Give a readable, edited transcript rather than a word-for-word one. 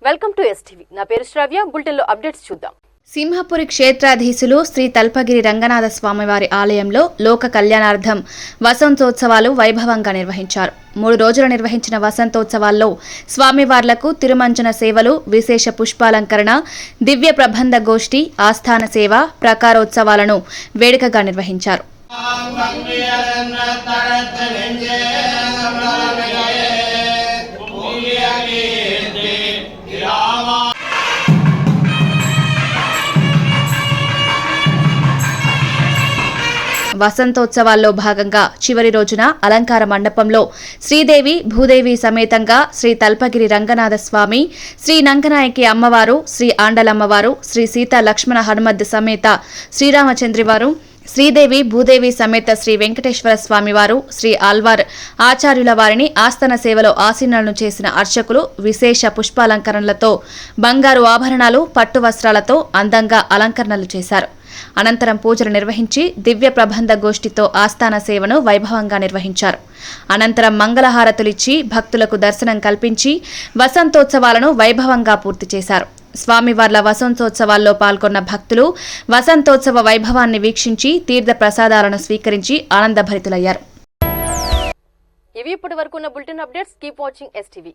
Welcome to STV. నా పేరు శ్రావ్య. బులెటిన్లో అప్డేట్స్ చూద్దాం. సింహపురి క్షేత్రాధీశులు శ్రీ తల్పగిరి రంగనాథ స్వామివారి ఆలయంలో లోక కళ్యాణార్థం వసంతోత్సవాలు వైభవంగా నిర్వహించారు. 3 రోజులు నిర్వహించిన వసంతోత్సవాల్లో స్వామివార్లకు తిరుమంజన సేవలు, విశేష పుష్పాలంకరణ, దివ్య ప్రబంధ గోష్ఠి, ఆస్థాన సేవ, ప్రకారోత్సవాలను వేడుకగా నిర్వహించారు. వసంతోత్సవాల్లో భాగంగా చివరి రోజున అలంకార మండపంలో శ్రీదేవి భూదేవి సమేతంగా శ్రీ తల్పగిరి రంగనాథ స్వామి, శ్రీ నంగనాయకి అమ్మవారు, శ్రీ ఆండలమ్మవారు, శ్రీ సీతా లక్ష్మణ హనుమద్ సమేత శ్రీరామచంద్రివారు, శ్రీదేవి భూదేవి సమేత శ్రీ వెంకటేశ్వర స్వామివారు, శ్రీ ఆల్వార్ ఆచార్యుల వారిని ఆస్థాన సేవలో ఆసీనులను చేసిన అర్చకులు విశేష పుష్పాలంకరణలతో, బంగారు ఆభరణాలు, పట్టు వస్త్రాలతో అందంగా అలంకరణలు చేశారు. అనంతరం పూజలు నిర్వహించి దివ్య ప్రబంధ గోష్ఠితో ఆస్థాన సేవను వైభవంగా నిర్వహించారు. అనంతరం మంగళహారతులిచ్చి భక్తులకు దర్శనం కల్పించి వసంతోత్సవాలను వైభవంగా పూర్తి చేశారు. స్వామివార్ల వసంతోత్సవాల్లో పాల్గొన్న భక్తులు వసంతోత్సవ వైభవాన్ని వీక్షించి తీర్థ ప్రసాదాలను స్వీకరించి ఆనందభరితులయ్యారు. ఇవి ఇప్పటి వరకు ఉన్న bulletin updates. Keep watching STV.